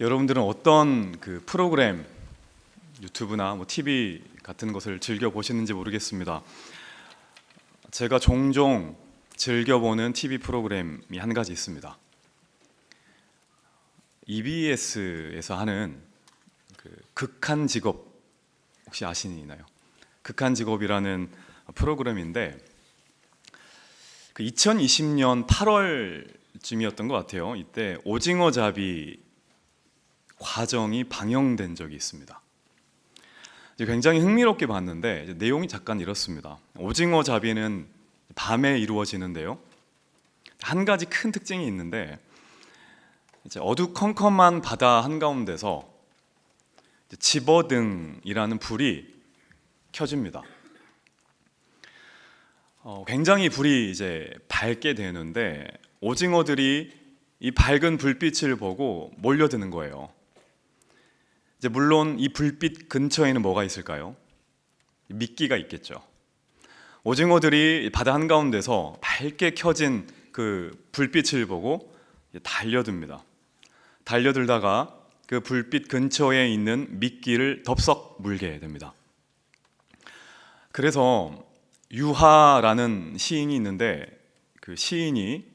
여러분들은 어떤 그 프로그램, 유튜브나 TV 같은 것을 즐겨 보시는지 모르겠습니다. 제가 종종 즐겨보는 TV 프로그램이 한 가지 있습니다. EBS에서 하는 극한 직업 혹시 아시나요? 극한 직업이라는 프로그램인데 2020년 8월쯤이었던 것 같아요. 이때 오징어 잡이 과정이 방영된 적이 있습니다. 굉장히 흥미롭게 봤는데 내용이 잠깐 이렇습니다. 오징어 잡이는 밤에 이루어지는데요. 한 가지 큰 특징이 있는데 이제 어두컴컴한 바다 한가운데서 집어등이라는 불이 켜집니다. 굉장히 불이 이제 밝게 되는데 오징어들이 이 밝은 불빛을 보고 몰려드는 거예요. 이제 물론 이 불빛 근처에는 뭐가 있을까요? 미끼가 있겠죠. 오징어들이 바다 한가운데서 밝게 켜진 그 불빛을 보고 달려듭니다. 달려들다가 그 불빛 근처에 있는 미끼를 덥석 물게 됩니다. 그래서 유하라는 시인이 있는데 그 시인이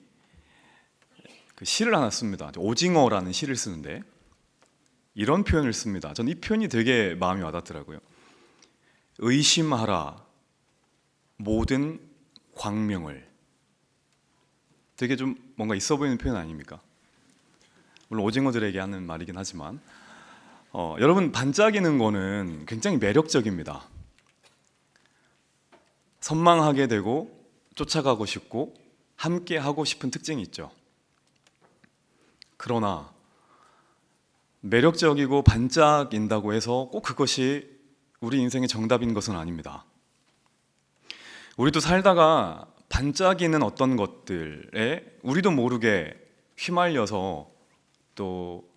그 시를 하나 씁니다. 오징어라는 시를 쓰는데 이런 표현을 씁니다. 전 이 표현이 되게 마음이 와닿더라고요. 의심하라 모든 광명을. 되게 좀 뭔가 있어 보이는 표현 아닙니까? 물론 오징어들에게 하는 말이긴 하지만 여러분, 반짝이는 거는 굉장히 매력적입니다. 선망하게 되고 쫓아가고 싶고 함께 하고 싶은 특징이 있죠. 그러나 매력적이고 반짝인다고 해서 꼭 그것이 우리 인생의 정답인 것은 아닙니다. 우리도 살다가 반짝이는 어떤 것들에 우리도 모르게 휘말려서 또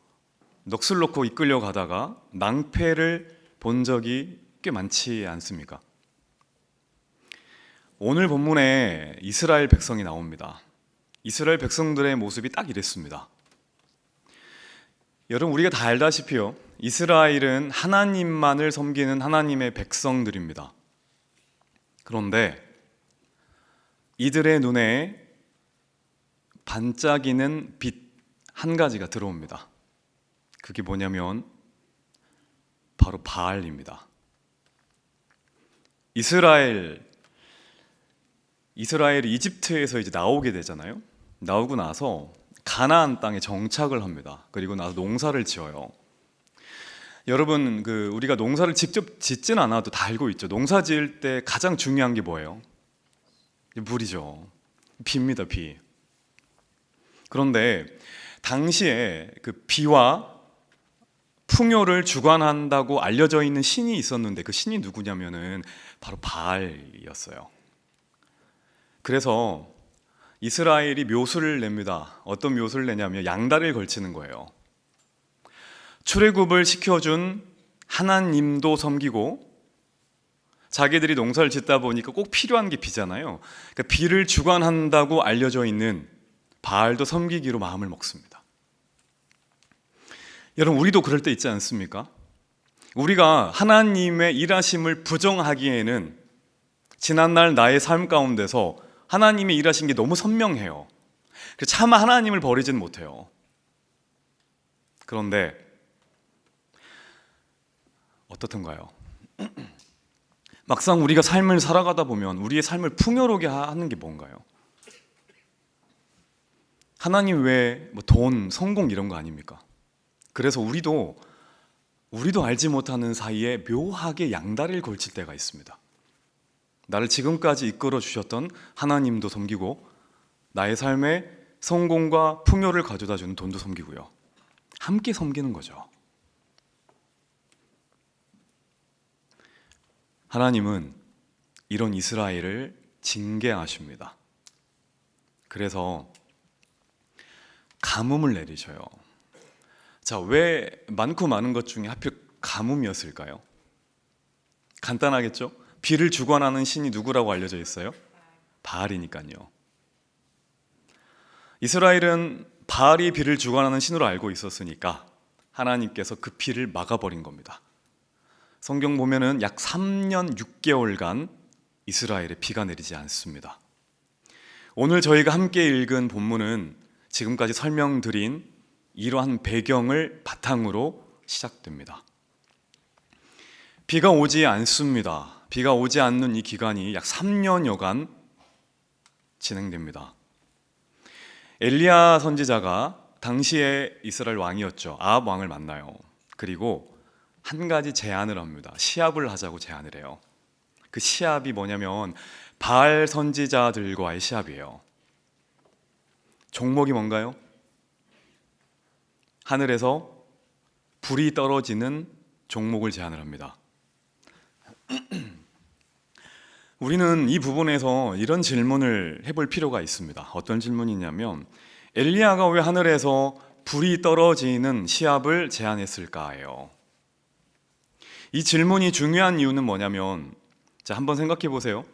넋을 놓고 이끌려 가다가 낭패를 본 적이 꽤 많지 않습니까? 오늘 본문에 이스라엘 백성이 나옵니다. 이스라엘 백성들의 모습이 딱 이랬습니다. 여러분, 우리가 다 알다시피요, 이스라엘은 하나님만을 섬기는 하나님의 백성들입니다. 그런데 이들의 눈에 반짝이는 빛 한 가지가 들어옵니다. 그게 뭐냐면 바로 바알입니다. 이스라엘이 이집트에서 이제 나오게 되잖아요. 나오고 나서 가나안 땅에 정착을 합니다. 그리고 나서 농사를 지어요. 여러분, 우리가 농사를 직접 짓진 않아도 다 알고 있죠. 농사 지을 때 가장 중요한 게 뭐예요? 물이죠. 비입니다, 비. 그런데 당시에 그 비와 풍요를 주관한다고 알려져 있는 신이 있었는데 그 신이 누구냐면은 바로 바알이었어요. 그래서 이스라엘이 묘수를 냅니다. 어떤 묘수를 내냐면 양다리를 걸치는 거예요. 출애굽을 시켜준 하나님도 섬기고 자기들이 농사를 짓다 보니까 꼭 필요한 게 비잖아요. 그러니까 비를 주관한다고 알려져 있는 바알도 섬기기로 마음을 먹습니다. 여러분, 우리도 그럴 때 있지 않습니까? 우리가 하나님의 일하심을 부정하기에는 지난날 나의 삶 가운데서 하나님이 일하신 게 너무 선명해요. 차마 하나님을 버리지는 못해요. 그런데 어떻던가요? 막상 우리가 삶을 살아가다 보면 우리의 삶을 풍요롭게 하는 게 뭔가요? 하나님 외에 돈, 성공 이런 거 아닙니까? 그래서 우리도 알지 못하는 사이에 묘하게 양다리를 걸칠 때가 있습니다. 나를 지금까지 이끌어 주셨던 하나님도 섬기고 나의 삶에 성공과 풍요를 가져다 주는 돈도 섬기고요. 함께 섬기는 거죠. 하나님은 이런 이스라엘을 징계하십니다. 그래서 가뭄을 내리셔요. 자, 왜 많고 많은 것 중에 하필 가뭄이었을까요? 간단하겠죠? 비를 주관하는 신이 누구라고 알려져 있어요? 바알이니까요. 이스라엘은 바알이 비를 주관하는 신으로 알고 있었으니까 하나님께서 그 비를 막아버린 겁니다. 성경 보면은 약 3년 6개월간 이스라엘에 비가 내리지 않습니다. 오늘 저희가 함께 읽은 본문은 지금까지 설명드린 이러한 배경을 바탕으로 시작됩니다. 비가 오지 않습니다. 비가 오지 않는 이 기간이 약 3년여간 진행됩니다. 엘리야 선지자가 당시에 이스라엘 왕이었죠. 아합 왕을 만나요. 그리고 한 가지 제안을 합니다. 시합을 하자고 제안을 해요. 그 시합이 뭐냐면 바알 선지자들과의 시합이에요. 종목이 뭔가요? 하늘에서 불이 떨어지는 종목을 제안을 합니다. 우리는 이 부분에서 이런 질문을 해볼 필요가 있습니다. 어떤 질문이냐면 엘리야가 왜 하늘에서 불이 떨어지는 시합을 제안했을까예요. 이 질문이 중요한 이유는 뭐냐면, 자, 한번 생각해 보세요.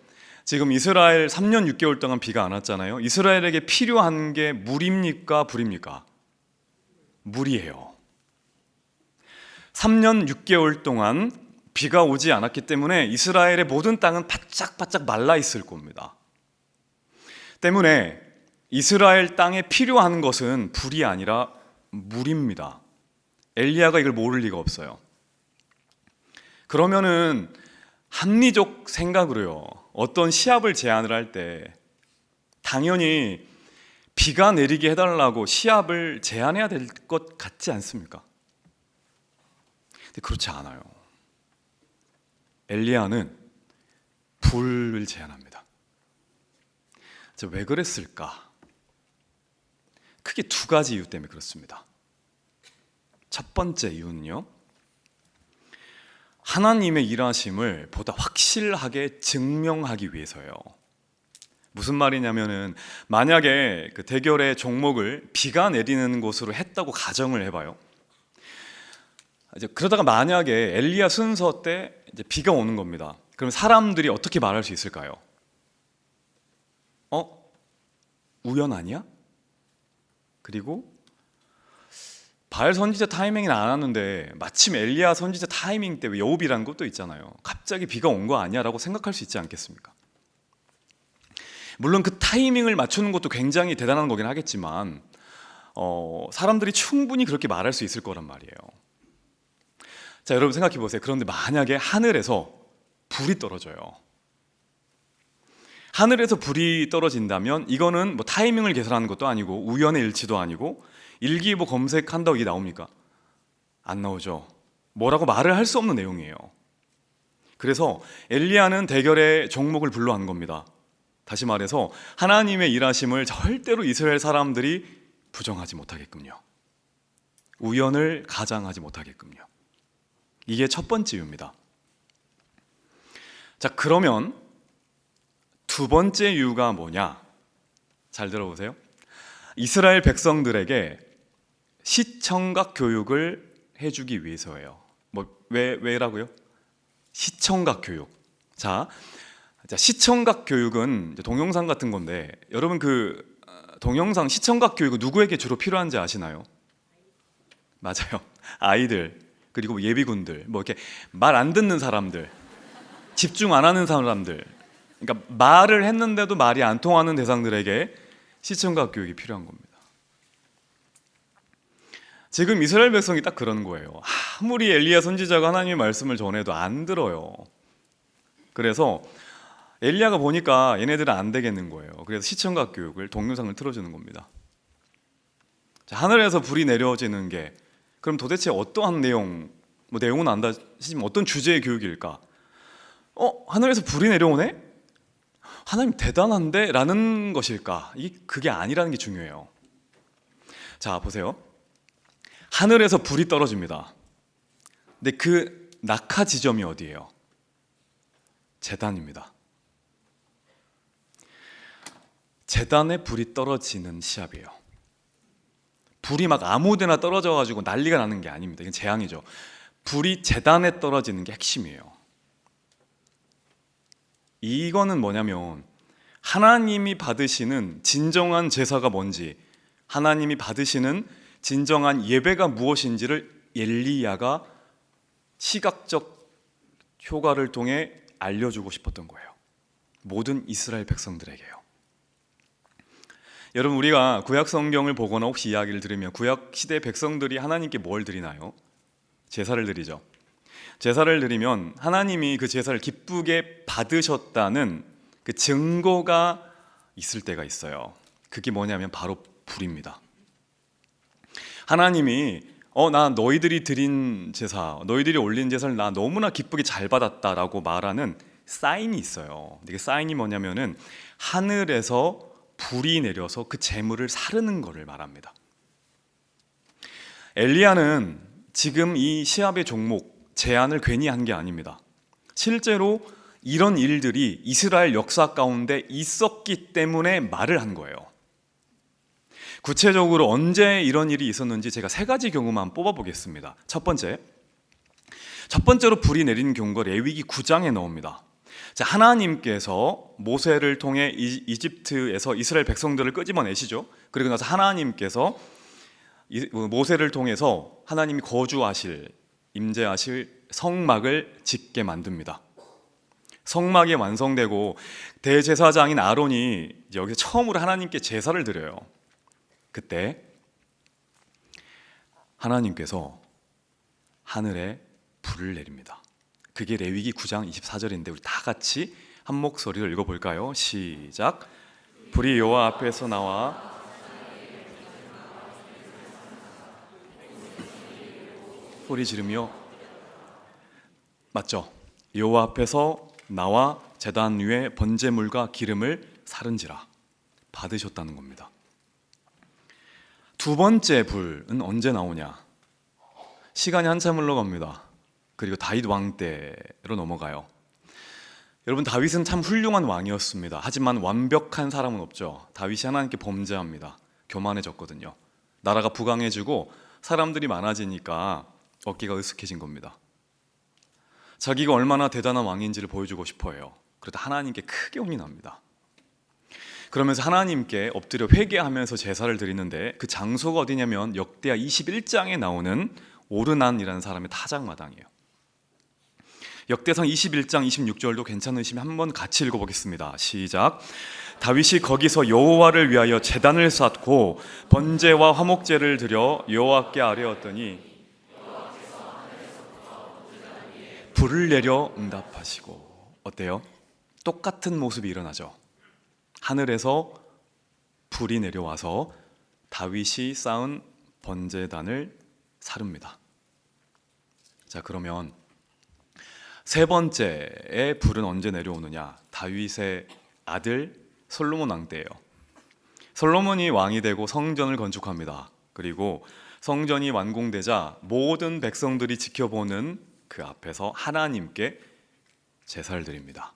지금 이스라엘 3년 6개월 동안 비가 안 왔잖아요. 이스라엘에게 필요한 게 물입니까? 불입니까? 물이에요. 3년 6개월 동안 비가 오지 않았기 때문에 이스라엘의 모든 땅은 바짝바짝 말라 있을 겁니다. 때문에 이스라엘 땅에 필요한 것은 불이 아니라 물입니다. 엘리야가 이걸 모를 리가 없어요. 그러면은 합리적 생각으로요, 어떤 시합을 제안을 할 때 당연히 비가 내리게 해달라고 시합을 제안해야 될 것 같지 않습니까? 근데 그렇지 않아요. 엘리야는 불을 제안합니다. 왜 그랬을까? 크게 두 가지 이유 때문에 그렇습니다. 첫 번째 이유는요, 하나님의 일하심을 보다 확실하게 증명하기 위해서예요. 무슨 말이냐면은, 만약에 그 대결의 종목을 비가 내리는 곳으로 했다고 가정을 해봐요. 이제 그러다가 만약에 엘리야 순서 때 이제 비가 오는 겁니다. 그럼 사람들이 어떻게 말할 수 있을까요? 우연 아니야? 그리고 바알 선지자 타이밍은 안 왔는데 마침 엘리야 선지자 타이밍 때 여우비라는 것도 있잖아요. 갑자기 비가 온 거 아니야? 라고 생각할 수 있지 않겠습니까? 물론 그 타이밍을 맞추는 것도 굉장히 대단한 거긴 하겠지만 사람들이 충분히 그렇게 말할 수 있을 거란 말이에요. 자, 여러분 생각해 보세요. 그런데 만약에 하늘에서 불이 떨어져요. 하늘에서 불이 떨어진다면 이거는 뭐 타이밍을 계산하는 것도 아니고 우연의 일치도 아니고 일기예보 검색한다고 이게 나옵니까? 안 나오죠. 뭐라고 말을 할 수 없는 내용이에요. 그래서 엘리야는 대결의 종목을 불러한 겁니다. 다시 말해서 하나님의 일하심을 절대로 이스라엘 사람들이 부정하지 못하게끔요, 우연을 가장하지 못하게끔요. 이게 첫 번째 이유입니다. 자, 그러면 두 번째 이유가 뭐냐? 잘 들어보세요. 이스라엘 백성들에게 시청각 교육을 해주기 위해서예요. 왜라고요? 시청각 교육. 자, 시청각 교육은 동영상 같은 건데, 여러분 그 동영상 시청각 교육은 누구에게 주로 필요한지 아시나요? 맞아요. 아이들, 그리고 예비군들, 뭐 이렇게 말 안 듣는 사람들, 집중 안 하는 사람들, 그러니까 말을 했는데도 말이 안 통하는 대상들에게 시청각 교육이 필요한 겁니다. 지금 이스라엘 백성이 딱 그런 거예요. 아무리 엘리야 선지자가 하나님의 말씀을 전해도 안 들어요. 그래서 엘리야가 보니까 얘네들은 안 되겠는 거예요. 그래서 시청각 교육을, 동영상을 틀어주는 겁니다. 자, 하늘에서 불이 내려지는 게 그럼 도대체 어떠한 내용, 내용은 안다 하시지만 어떤 주제의 교육일까? 하늘에서 불이 내려오네? 하나님 대단한데? 라는 것일까? 그게 아니라는 게 중요해요. 자, 보세요. 하늘에서 불이 떨어집니다. 근데 그 낙하 지점이 어디예요? 제단입니다. 제단에 불이 떨어지는 시합이에요. 불이 막 아무데나 떨어져가지고 난리가 나는 게 아닙니다. 이건 재앙이죠. 불이 제단에 떨어지는 게 핵심이에요. 이거는 뭐냐면 하나님이 받으시는 진정한 제사가 뭔지, 하나님이 받으시는 진정한 예배가 무엇인지를 엘리야가 시각적 효과를 통해 알려주고 싶었던 거예요. 모든 이스라엘 백성들에게요. 여러분, 우리가 구약 성경을 보거나 혹시 이야기를 들으면 구약 시대 백성들이 하나님께 뭘 드리나요? 제사를 드리죠. 제사를 드리면 하나님이 그 제사를 기쁘게 받으셨다는 그 증거가 있을 때가 있어요. 그게 뭐냐면 바로 불입니다. 하나님이 나 너희들이 드린 제사, 너희들이 올린 제사를 나 너무나 기쁘게 잘 받았다라고 말하는 사인이 있어요. 이게 사인이 뭐냐면은 하늘에서 불이 내려서 그 제물을 사르는 것을 말합니다. 엘리야는 지금 이 시압의 종목 제안을 괜히 한 게 아닙니다. 실제로 이런 일들이 이스라엘 역사 가운데 있었기 때문에 말을 한 거예요. 구체적으로 언제 이런 일이 있었는지 제가 3가지 경우만 뽑아보겠습니다. 첫 번째로 불이 내리는 경우가 레위기 9장에 나옵니다. 자, 하나님께서 모세를 통해 이집트에서 이스라엘 백성들을 끄집어내시죠. 그리고 나서 하나님께서 모세를 통해서 하나님이 거주하실, 임재하실 성막을 짓게 만듭니다. 성막이 완성되고 대제사장인 아론이 여기서 처음으로 하나님께 제사를 드려요. 그때 하나님께서 하늘에 불을 내립니다. 그게 레위기 9장 24절인데 우리 다 같이 한 목소리로 읽어볼까요? 시작. 불이 여호와 앞에서 나와 소리 지르며, 맞죠? 여호와 앞에서 나와 제단 위에 번제물과 기름을 사른지라 받으셨다는 겁니다. 두 번째 불은 언제 나오냐? 시간이 한참 흘러갑니다. 그리고 다윗 왕 때로 넘어가요. 여러분, 다윗은 참 훌륭한 왕이었습니다. 하지만 완벽한 사람은 없죠. 다윗이 하나님께 범죄합니다. 교만해졌거든요. 나라가 부강해지고 사람들이 많아지니까 어깨가 으쓱해진 겁니다. 자기가 얼마나 대단한 왕인지를 보여주고 싶어해요. 그러다 하나님께 크게 혼이 납니다. 그러면서 하나님께 엎드려 회개하면서 제사를 드리는데 그 장소가 어디냐면 역대하 21장에 나오는 오르난이라는 사람의 타작마당이에요. 역대상 21장 26절도 괜찮으시면 한번 같이 읽어보겠습니다. 시작. 다윗이 거기서 여호와를 위하여 제단을 쌓고 번제와 화목제를 드려 여호와께 아뢰었더니 불을 내려 응답하시고. 어때요? 똑같은 모습이 일어나죠. 하늘에서 불이 내려와서 다윗이 쌓은 번제단을 사릅니다. 자, 그러면 세 번째의 불은 언제 내려오느냐? 다윗의 아들 솔로몬 왕 때예요. 솔로몬이 왕이 되고 성전을 건축합니다. 그리고 성전이 완공되자 모든 백성들이 지켜보는 그 앞에서 하나님께 제사를 드립니다.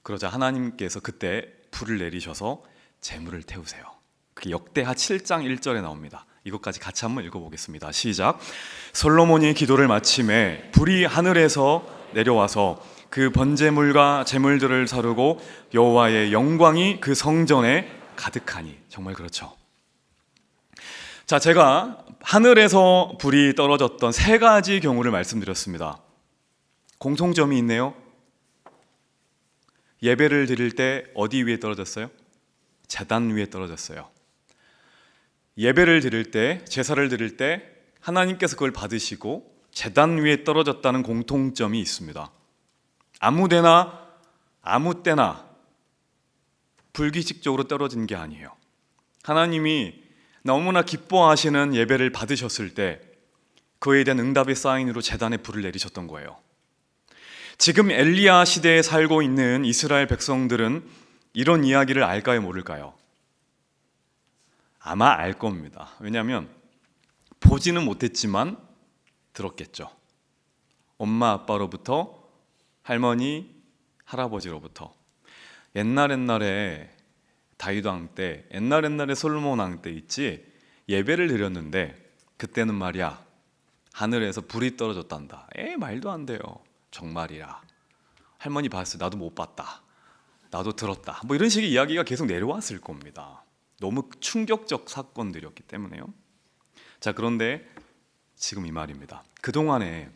그러자 하나님께서 그때 불을 내리셔서 제물을 태우세요. 그게 역대하 7장 1절에 나옵니다. 이것까지 같이 한번 읽어보겠습니다. 시작. 솔로몬이 기도를 마침에 불이 하늘에서 내려와서 그 번제물과 제물들을 사르고 여호와의 영광이 그 성전에 가득하니. 정말 그렇죠. 자, 제가 하늘에서 불이 떨어졌던 3가지 경우를 말씀드렸습니다. 공통점이 있네요. 예배를 드릴 때 어디 위에 떨어졌어요? 제단 위에 떨어졌어요. 예배를 드릴 때, 제사를 드릴 때 하나님께서 그걸 받으시고 제단 위에 떨어졌다는 공통점이 있습니다. 아무 때나 불규칙적으로 떨어진 게 아니에요. 하나님이 너무나 기뻐하시는 예배를 받으셨을 때 그에 대한 응답의 사인으로 제단에 불을 내리셨던 거예요. 지금 엘리야 시대에 살고 있는 이스라엘 백성들은 이런 이야기를 알까요, 모를까요? 아마 알 겁니다. 왜냐하면 보지는 못했지만 들었겠죠. 엄마 아빠로부터, 할머니, 할아버지로부터. 옛날에 다윗 왕 때, 옛날에 솔로몬 왕 때 있지, 예배를 드렸는데 그때는 말이야 하늘에서 불이 떨어졌단다. 말도 안 돼요. 정말이라. 할머니 봤어요. 나도 못 봤다. 나도 들었다. 뭐 이런 식의 이야기가 계속 내려왔을 겁니다. 너무 충격적 사건들이었기 때문에요. 자, 그런데 지금 이 말입니다. 그동안에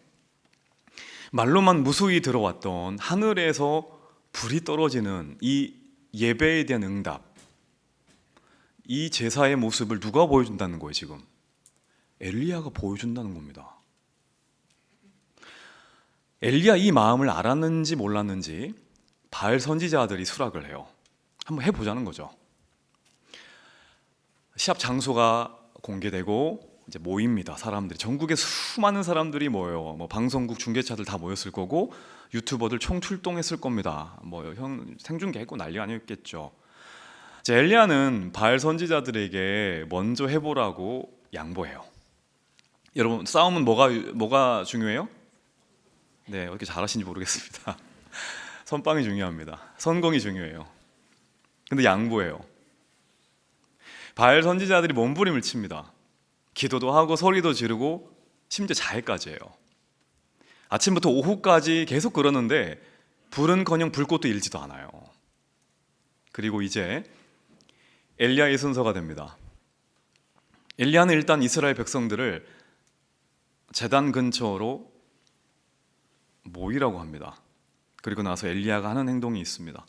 말로만 무수히 들어왔던 하늘에서 불이 떨어지는 이 예배에 대한 응답, 이 제사의 모습을 누가 보여준다는 거예요? 지금 엘리야가 보여준다는 겁니다. 엘리야 이 마음을 알았는지 몰랐는지 바알 선지자들이 수락을 해요. 한번 해보자는 거죠. 시합 장소가 공개되고 이제 모입니다. 사람들이 전국에 수많은 사람들이 모여요. 뭐 방송국 중계차들 다 모였을 거고 유튜버들 총출동했을 겁니다. 뭐 생중계했고 난리 아니었겠죠. 이제 엘리야는 바알 선지자들에게 먼저 해보라고 양보해요. 여러분 싸움은 뭐가 중요해요? 네, 어떻게 잘하시는지 모르겠습니다. 선빵이 중요합니다. 선공이 중요해요. 근데 양보해요. 바알 선지자들이 몸부림을 칩니다. 기도도 하고 소리도 지르고 심지어 자해까지 해요. 아침부터 오후까지 계속 그러는데 불은커녕 불꽃도 일지도 않아요. 그리고 이제 엘리야의 순서가 됩니다. 엘리야는 일단 이스라엘 백성들을 제단 근처로 모이라고 합니다. 그리고 나서 엘리야가 하는 행동이 있습니다.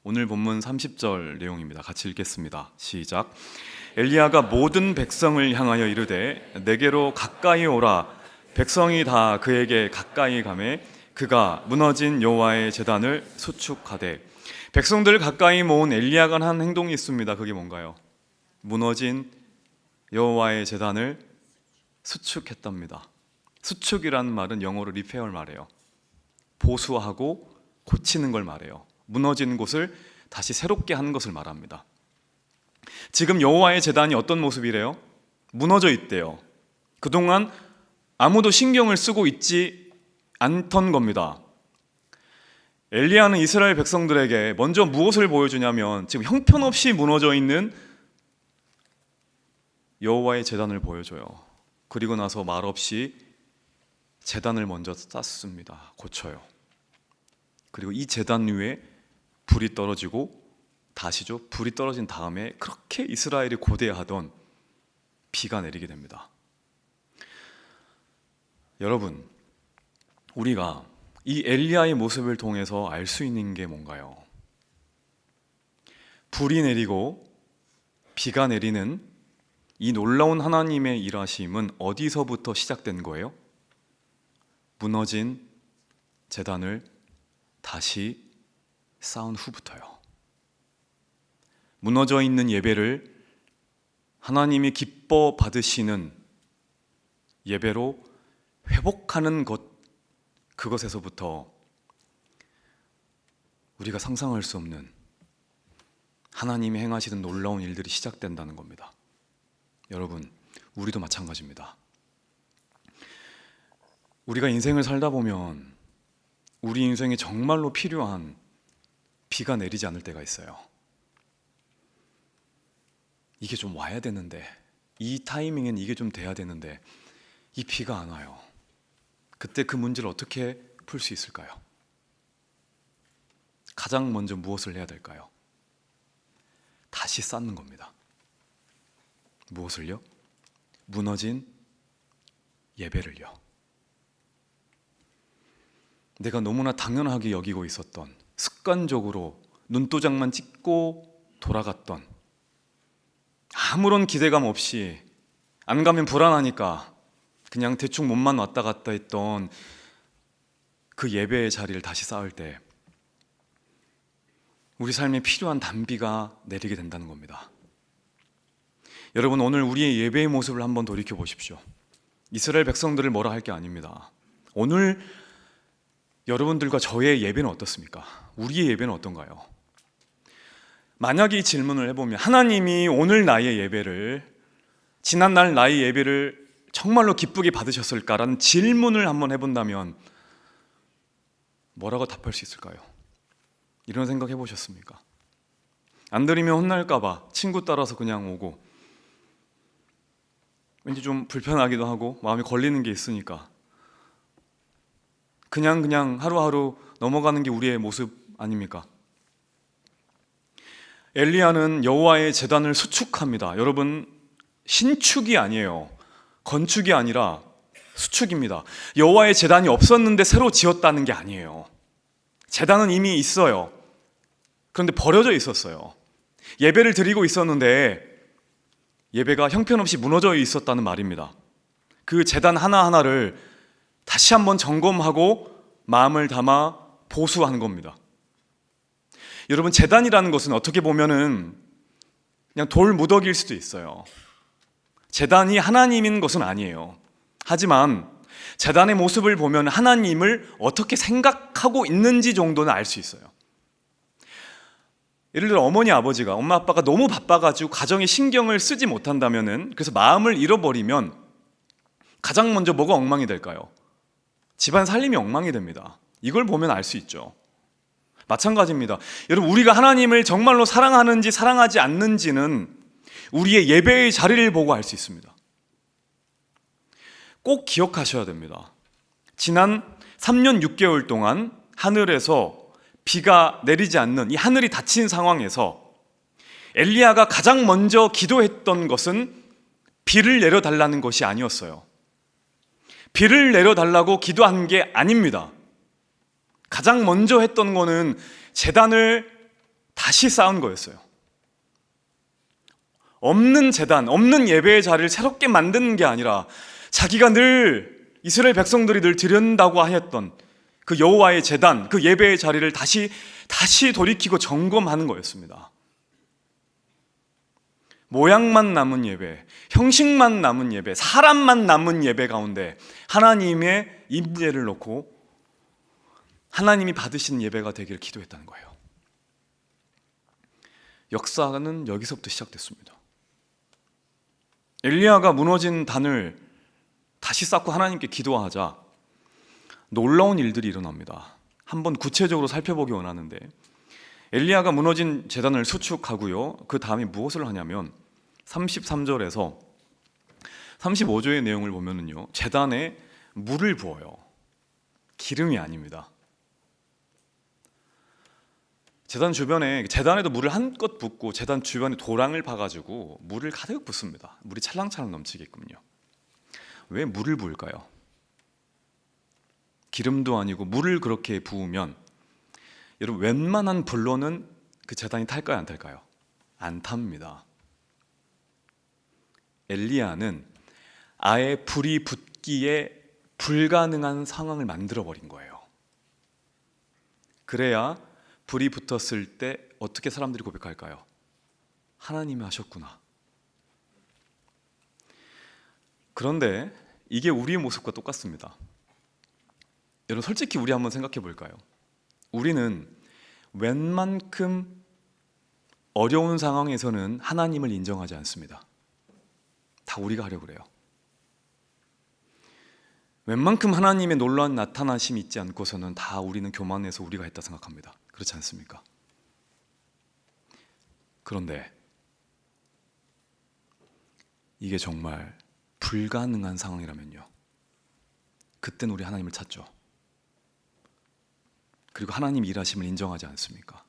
오늘 본문 30절 내용입니다. 같이 읽겠습니다. 시작. 엘리야가 모든 백성을 향하여 이르되 내게로 가까이 오라. 백성이 다 그에게 가까이 가매 그가 무너진 여호와의 제단을 수축하되. 백성들을 가까이 모은 엘리야가 한 행동이 있습니다. 그게 뭔가요? 무너진 여호와의 제단을 수축했답니다. 수축이라는 말은 영어로 리페어를 말해요. 보수하고 고치는 걸 말해요. 무너진 곳을 다시 새롭게 하는 것을 말합니다. 지금 여호와의 제단이 어떤 모습이래요? 무너져 있대요. 그동안 아무도 신경을 쓰고 있지 않던 겁니다. 엘리야는 이스라엘 백성들에게 먼저 무엇을 보여주냐면 지금 형편없이 무너져 있는 여호와의 제단을 보여줘요. 그리고 나서 말없이 제단을 먼저 쌓습니다. 고쳐요. 그리고 이 제단 위에 불이 떨어지고 다시죠. 불이 떨어진 다음에 그렇게 이스라엘이 고대하던 비가 내리게 됩니다. 여러분, 우리가 이 엘리야의 모습을 통해서 알 수 있는 게 뭔가요? 불이 내리고 비가 내리는 이 놀라운 하나님의 일하심은 어디서부터 시작된 거예요? 무너진 제단을 다시 쌓은 후부터요. 무너져 있는 예배를 하나님이 기뻐 받으시는 예배로 회복하는 것, 그것에서부터 우리가 상상할 수 없는 하나님이 행하시는 놀라운 일들이 시작된다는 겁니다. 여러분, 우리도 마찬가지입니다. 우리가 인생을 살다 보면 우리 인생에 정말로 필요한 비가 내리지 않을 때가 있어요. 이게 좀 와야 되는데, 이 타이밍엔 이게 좀 돼야 되는데 이 비가 안 와요. 그때 그 문제를 어떻게 풀 수 있을까요? 가장 먼저 무엇을 해야 될까요? 다시 쌓는 겁니다. 무엇을요? 무너진 예배를요. 내가 너무나 당연하게 여기고 있었던, 습관적으로 눈도장만 찍고 돌아갔던, 아무런 기대감 없이 안 가면 불안하니까 그냥 대충 몸만 왔다 갔다 했던 그 예배의 자리를 다시 쌓을 때 우리 삶에 필요한 단비가 내리게 된다는 겁니다. 여러분, 오늘 우리의 예배의 모습을 한번 돌이켜 보십시오. 이스라엘 백성들을 뭐라 할 게 아닙니다. 오늘 여러분들과 저의 예배는 어떻습니까? 우리의 예배는 어떤가요? 만약에 이 질문을 해보면, 하나님이 오늘 나의 예배를, 지난날 나의 예배를 정말로 기쁘게 받으셨을까라는 질문을 한번 해본다면 뭐라고 답할 수 있을까요? 이런 생각 해보셨습니까? 안 드리면 혼날까봐 친구 따라서 그냥 오고, 왠지 좀 불편하기도 하고 마음에 걸리는 게 있으니까 그냥 하루하루 넘어가는 게 우리의 모습 아닙니까? 엘리야는 여호와의 제단을 수축합니다. 여러분, 신축이 아니에요. 건축이 아니라 수축입니다. 여호와의 제단이 없었는데 새로 지었다는 게 아니에요. 제단은 이미 있어요. 그런데 버려져 있었어요. 예배를 드리고 있었는데 예배가 형편없이 무너져 있었다는 말입니다. 그 제단 하나하나를 다시 한번 점검하고 마음을 담아 보수하는 겁니다. 여러분, 제단이라는 것은 어떻게 보면은 그냥 돌 무더기일 수도 있어요. 제단이 하나님인 것은 아니에요. 하지만 제단의 모습을 보면 하나님을 어떻게 생각하고 있는지 정도는 알 수 있어요. 예를 들어 어머니 아버지가, 엄마 아빠가 너무 바빠가지고 가정에 신경을 쓰지 못한다면은, 그래서 마음을 잃어버리면 가장 먼저 뭐가 엉망이 될까요? 집안 살림이 엉망이 됩니다. 이걸 보면 알 수 있죠. 마찬가지입니다. 여러분, 우리가 하나님을 정말로 사랑하는지 사랑하지 않는지는 우리의 예배의 자리를 보고 알 수 있습니다. 꼭 기억하셔야 됩니다. 지난 3년 6개월 동안 하늘에서 비가 내리지 않는 이 하늘이 닫힌 상황에서 엘리야가 가장 먼저 기도했던 것은 비를 내려달라는 것이 아니었어요. 비를 내려달라고 기도한 게 아닙니다. 가장 먼저 했던 거는 제단을 다시 쌓은 거였어요. 없는 제단, 없는 예배의 자리를 새롭게 만드는 게 아니라 자기가 늘 이스라엘 백성들이 늘 드린다고 하였던 그 여호와의 제단, 그 예배의 자리를 다시 돌이키고 점검하는 거였습니다. 모양만 남은 예배, 형식만 남은 예배, 사람만 남은 예배 가운데 하나님의 임재를 놓고 하나님이 받으시는 예배가 되기를 기도했다는 거예요. 역사는 여기서부터 시작됐습니다. 엘리야가 무너진 단을 다시 쌓고 하나님께 기도하자 놀라운 일들이 일어납니다. 한번 구체적으로 살펴보기 원하는데, 엘리야가 무너진 제단을 수축하고요, 그 다음에 무엇을 하냐면 33절에서 35절의 내용을 보면은요, 제단에 물을 부어요. 기름이 아닙니다. 제단 주변에, 제단에도 물을 한껏 붓고 제단 주변에 도랑을 파가지고 물을 가득 붓습니다. 물이 찰랑찰랑 넘치게끔요. 왜 물을 부을까요? 기름도 아니고 물을 그렇게 부으면 여러분, 웬만한 불로는 그 제단이 탈까요, 안 탈까요? 안 탑니다. 엘리야는 아예 불이 붙기에 불가능한 상황을 만들어버린 거예요. 그래야 불이 붙었을 때 어떻게 사람들이 고백할까요? 하나님이 하셨구나. 그런데 이게 우리의 모습과 똑같습니다. 여러분, 솔직히 우리 한번 생각해 볼까요? 우리는 웬만큼 어려운 상황에서는 하나님을 인정하지 않습니다. 다 우리가 하려고 그래요. 웬만큼 하나님의 놀라운 나타나심이 있지 않고서는 다 우리는 교만해서 우리가 했다 생각합니다. 그렇지 않습니까? 그런데 이게 정말 불가능한 상황이라면요, 그땐 우리 하나님을 찾죠. 그리고 하나님 일하심을 인정하지 않습니까?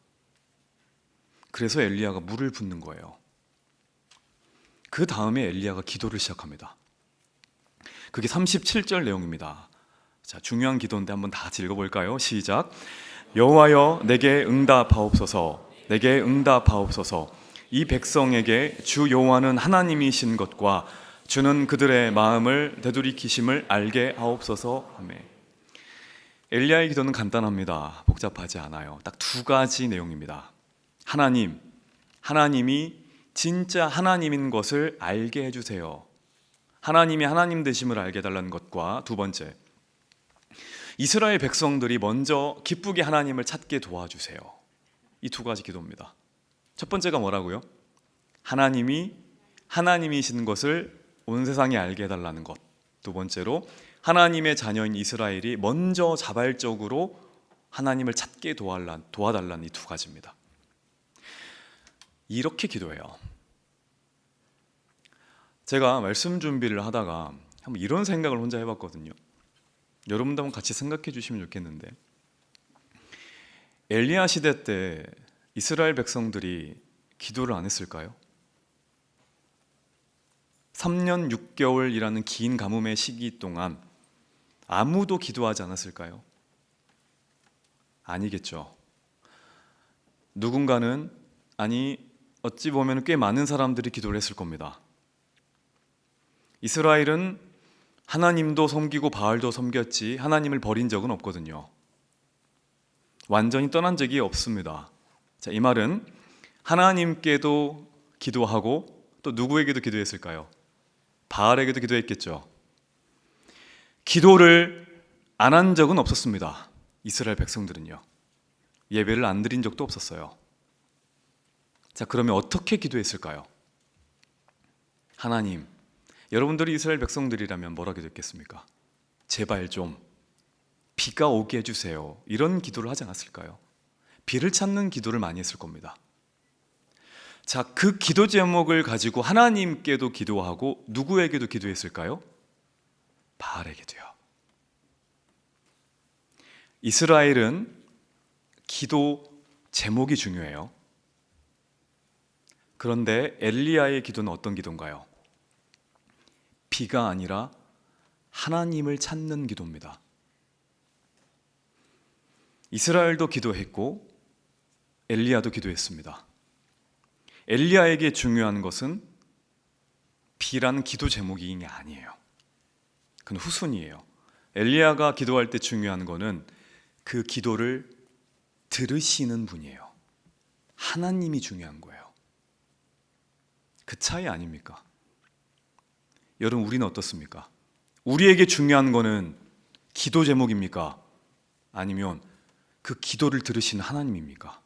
그래서 엘리야가 물을 붓는 거예요. 그 다음에 엘리야가 기도를 시작합니다. 그게 37절 내용입니다. 자, 중요한 기도인데 한번 다 같이 읽어볼까요? 시작. 여호와여, 내게 응답하옵소서. 내게 응답하옵소서. 이 백성에게 주 여호와는 하나님이신 것과 주는 그들의 마음을 되돌이키심을 알게 하옵소서. 아멘. 엘리야의 기도는 간단합니다. 복잡하지 않아요. 딱 두 가지 내용입니다. 하나님이 진짜 하나님인 것을 알게 해주세요. 하나님이 하나님 되심을 알게 해달라는 것과, 두 번째, 이스라엘 백성들이 먼저 기쁘게 하나님을 찾게 도와주세요. 이 두 가지 기도입니다. 첫 번째가 뭐라고요? 하나님이 하나님이신 것을 온 세상에 알게 해달라는 것. 두 번째로 하나님의 자녀인 이스라엘이 먼저 자발적으로 하나님을 찾게 도와달라는 이 두 가지입니다. 이렇게 기도해요. 제가 말씀 준비를 하다가 한번 이런 생각을 혼자 해봤거든요. 여러분도 한번 같이 생각해 주시면 좋겠는데, 엘리야 시대 때 이스라엘 백성들이 기도를 안 했을까요? 3년 6개월이라는 긴 가뭄의 시기 동안 아무도 기도하지 않았을까요? 아니겠죠. 누군가는, 아니 어찌 보면 꽤 많은 사람들이 기도를 했을 겁니다. 이스라엘은 하나님도 섬기고 바알도 섬겼지 하나님을 버린 적은 없거든요. 완전히 떠난 적이 없습니다. 자, 이 말은 하나님께도 기도하고 또 누구에게도 기도했을까요? 바알에게도 기도했겠죠. 기도를 안 한 적은 없었습니다. 이스라엘 백성들은요. 예배를 안 드린 적도 없었어요. 자, 그러면 어떻게 기도했을까요? 하나님, 여러분들이 이스라엘 백성들이라면 뭐라 기도했겠습니까? 제발 좀 비가 오게 해주세요. 이런 기도를 하지 않았을까요? 비를 찾는 기도를 많이 했을 겁니다. 자, 그 기도 제목을 가지고 하나님께도 기도하고 누구에게도 기도했을까요? 바알에게도요. 이스라엘은 기도 제목이 중요해요. 그런데 엘리야의 기도는 어떤 기도인가요? 비가 아니라 하나님을 찾는 기도입니다. 이스라엘도 기도했고 엘리야도 기도했습니다. 엘리야에게 중요한 것은 비라는 기도 제목이 아니에요. 그건 후순위예요. 엘리야가 기도할 때 중요한 거는 그 기도를 들으시는 분이에요. 하나님이 중요한 거예요. 그 차이 아닙니까? 여러분, 우리는 어떻습니까? 우리에게 중요한 거는 기도 제목입니까? 아니면 그 기도를 들으시는 하나님입니까?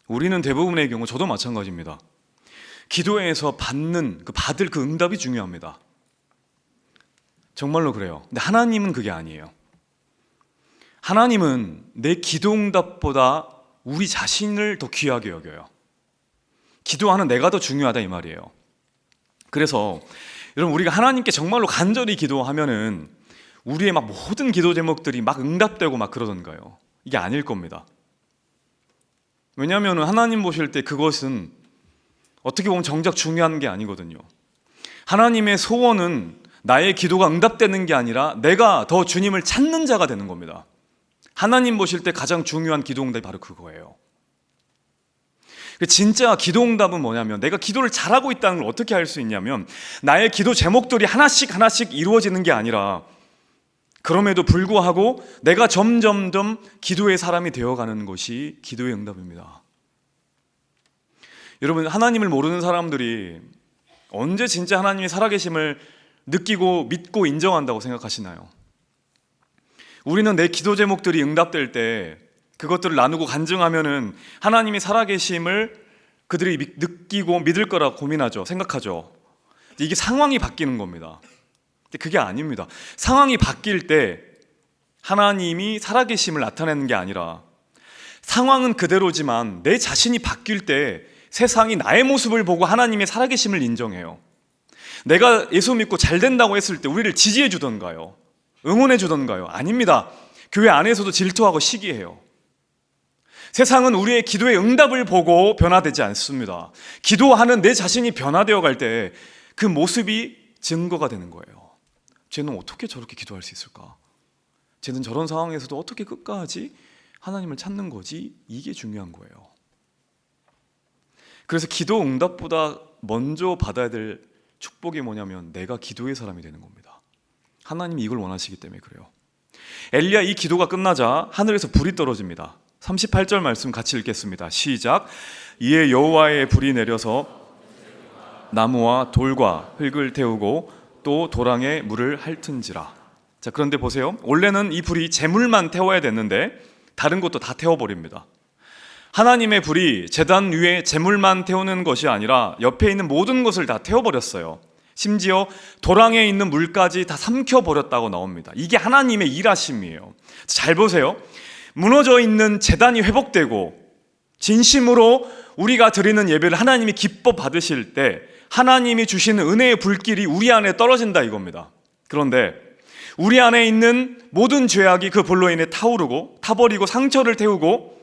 우리는 대부분의 경우, 저도 마찬가지입니다. 기도에서 받을 그 응답이 중요합니다. 정말로 그래요. 근데 하나님은 그게 아니에요. 하나님은 내 기도 응답보다 우리 자신을 더 귀하게 여겨요. 기도하는 내가 더 중요하다 이 말이에요. 그래서 여러분, 우리가 하나님께 정말로 간절히 기도하면은 우리의 막 모든 기도 제목들이 막 응답되고 막 그러던가요? 이게 아닐 겁니다. 왜냐하면 하나님 보실 때 그것은 어떻게 보면 정작 중요한 게 아니거든요. 하나님의 소원은 나의 기도가 응답되는 게 아니라 내가 더 주님을 찾는 자가 되는 겁니다. 하나님 보실 때 가장 중요한 기도 응답이 바로 그거예요. 진짜 기도 응답은 뭐냐면, 내가 기도를 잘하고 있다는 걸 어떻게 알 수 있냐면, 나의 기도 제목들이 하나씩 이루어지는 게 아니라, 그럼에도 불구하고 내가 점점점 기도의 사람이 되어가는 것이 기도의 응답입니다. 여러분, 하나님을 모르는 사람들이 언제 진짜 하나님의 살아계심을 느끼고 믿고 인정한다고 생각하시나요? 우리는 내 기도 제목들이 응답될 때 그것들을 나누고 간증하면은 하나님이 살아계심을 그들이 느끼고 믿을 거라고 고민하죠. 생각하죠. 이게 상황이 바뀌는 겁니다. 근데 그게 아닙니다. 상황이 바뀔 때 하나님이 살아계심을 나타내는 게 아니라, 상황은 그대로지만 내 자신이 바뀔 때 세상이 나의 모습을 보고 하나님의 살아계심을 인정해요. 내가 예수 믿고 잘 된다고 했을 때 우리를 지지해 주던가요? 응원해 주던가요? 아닙니다. 교회 안에서도 질투하고 시기해요. 세상은 우리의 기도의 응답을 보고 변화되지 않습니다. 기도하는 내 자신이 변화되어 갈 때 그 모습이 증거가 되는 거예요. 쟤는 어떻게 저렇게 기도할 수 있을까? 쟤는 저런 상황에서도 어떻게 끝까지 하나님을 찾는 거지? 이게 중요한 거예요. 그래서 기도 응답보다 먼저 받아야 될 축복이 뭐냐면, 내가 기도의 사람이 되는 겁니다. 하나님이 이걸 원하시기 때문에 그래요. 엘리야 이 기도가 끝나자 하늘에서 불이 떨어집니다. 38절 말씀 같이 읽겠습니다. 시작. 이에 여호와의 불이 내려서 나무와 돌과 흙을 태우고 또 도랑에 물을 핥은지라. 자, 그런데 보세요. 원래는 이 불이 재물만 태워야 됐는데 다른 것도 다 태워버립니다. 하나님의 불이 제단 위에 재물만 태우는 것이 아니라 옆에 있는 모든 것을 다 태워버렸어요. 심지어 도랑에 있는 물까지 다 삼켜버렸다고 나옵니다. 이게 하나님의 일하심이에요. 잘 보세요. 무너져 있는 제단이 회복되고 진심으로 우리가 드리는 예배를 하나님이 기뻐 받으실 때 하나님이 주시는 은혜의 불길이 우리 안에 떨어진다 이겁니다. 그런데 우리 안에 있는 모든 죄악이 그 불로 인해 타버리고 상처를 태우고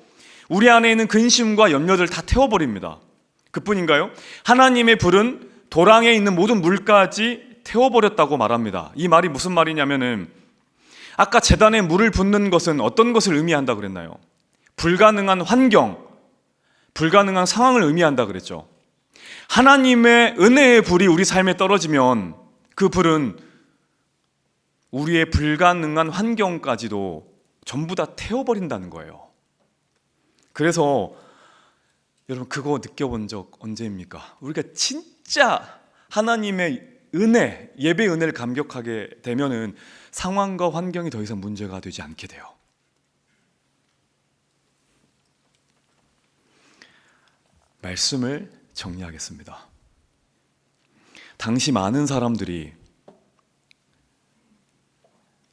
우리 안에 있는 근심과 염려들 다 태워버립니다. 그뿐인가요? 하나님의 불은 도랑에 있는 모든 물까지 태워버렸다고 말합니다. 이 말이 무슨 말이냐면은 아까 제단에 물을 붓는 것은 어떤 것을 의미한다 그랬나요? 불가능한 환경, 불가능한 상황을 의미한다 그랬죠. 하나님의 은혜의 불이 우리 삶에 떨어지면 그 불은 우리의 불가능한 환경까지도 전부 다 태워버린다는 거예요. 그래서 여러분, 그거 느껴본 적 언제입니까? 우리가 진짜 하나님의 은혜, 예배 은혜를 감격하게 되면은 상황과 환경이 더 이상 문제가 되지 않게 돼요. 말씀을 정리하겠습니다. 당시 많은 사람들이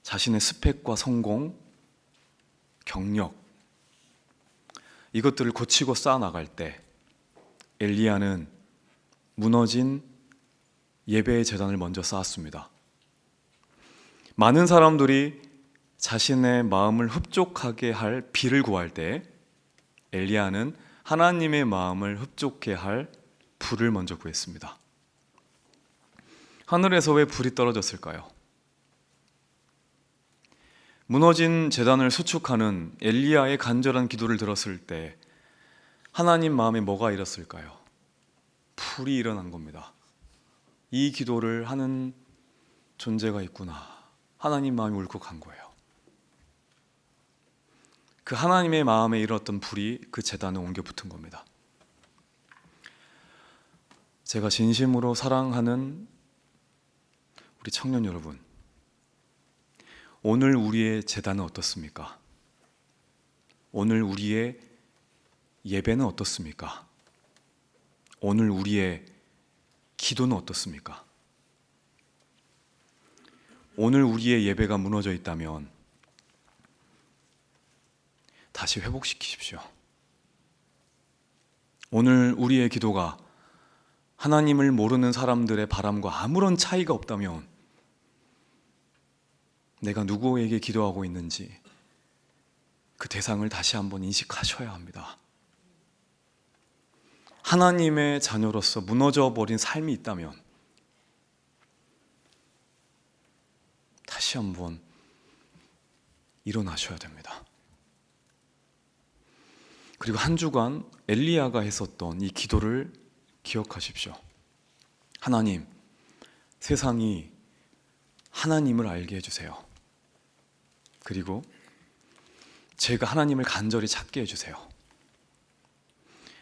자신의 스펙과 성공, 경력, 이것들을 고치고 쌓아나갈 때 엘리야는 무너진 예배의 제단을 먼저 쌓았습니다. 많은 사람들이 자신의 마음을 흡족하게 할 비를 구할 때 엘리야는 하나님의 마음을 흡족해 할 불을 먼저 구했습니다. 하늘에서 왜 불이 떨어졌을까요? 무너진 제단을 수축하는 엘리야의 간절한 기도를 들었을 때 하나님 마음에 뭐가 일었을까요? 불이 일어난 겁니다. 이 기도를 하는 존재가 있구나. 하나님 마음이 울컥한 거예요. 그 하나님의 마음에 일었던 불이 그 제단에 옮겨 붙은 겁니다. 제가 진심으로 사랑하는 우리 청년 여러분, 오늘 우리의 제단은 어떻습니까? 오늘 우리의 예배는 어떻습니까? 오늘 우리의 기도는 어떻습니까? 오늘 우리의 예배가 무너져 있다면 다시 회복시키십시오. 오늘 우리의 기도가 하나님을 모르는 사람들의 바람과 아무런 차이가 없다면 내가 누구에게 기도하고 있는지 그 대상을 다시 한번 인식하셔야 합니다. 하나님의 자녀로서 무너져 버린 삶이 있다면 다시 한번 일어나셔야 됩니다. 그리고 한 주간 엘리야가 했었던 이 기도를 기억하십시오. 하나님, 세상이 하나님을 알게 해주세요. 그리고 제가 하나님을 간절히 찾게 해주세요.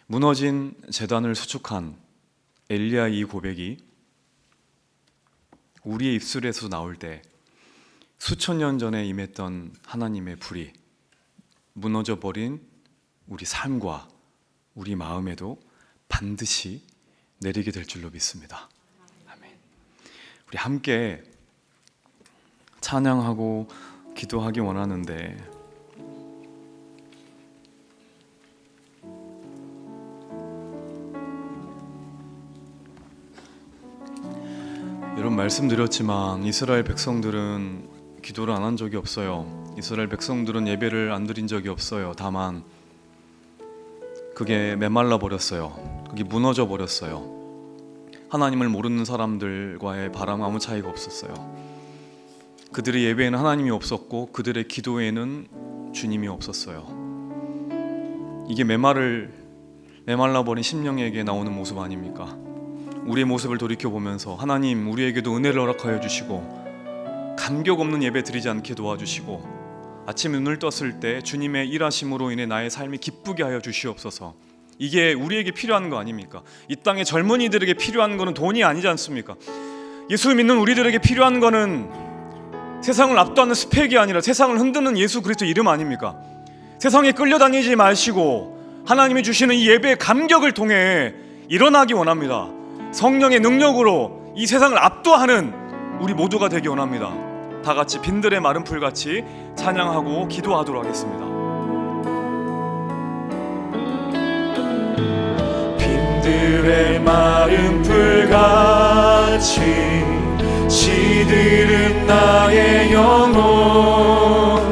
무너진 제단을 수축한 엘리야의 이 고백이 우리의 입술에서 나올 때 수천 년 전에 임했던 하나님의 불이 무너져 버린 우리 삶과 우리 마음에도 반드시 내리게 될 줄로 믿습니다. 아멘. 우리 함께 찬양하고 기도하기 원하는데 여러분, 말씀드렸지만 이스라엘 백성들은 기도를 안 한 적이 없어요. 이스라엘 백성들은 예배를 안 드린 적이 없어요. 다만 그게 메말라 버렸어요. 그게 무너져 버렸어요. 하나님을 모르는 사람들과의 바람 아무 차이가 없었어요. 그들의 예배에는 하나님이 없었고 그들의 기도에는 주님이 없었어요. 이게 메말라 버린 심령에게 나오는 모습 아닙니까? 우리의 모습을 돌이켜보면서 하나님, 우리에게도 은혜를 허락하여 주시고 감격 없는 예배 드리지 않게 도와주시고 아침 눈을 떴을 때 주님의 일하심으로 인해 나의 삶이 기쁘게 하여 주시옵소서. 이게 우리에게 필요한 거 아닙니까? 이 땅의 젊은이들에게 필요한 거는 돈이 아니지 않습니까? 예수 믿는 우리들에게 필요한 거는 세상을 압도하는 스펙이 아니라 세상을 흔드는 예수 그리스도 이름 아닙니까? 세상에 끌려다니지 마시고 하나님이 주시는 이 예배의 감격을 통해 일어나기 원합니다. 성령의 능력으로 이 세상을 압도하는 우리 모두가 되기 원합니다. 다 같이 빈들의 마른 풀같이 찬양하고 기도하도록 하겠습니다. 빈들의 마른 풀같이 시들은 나의 영혼,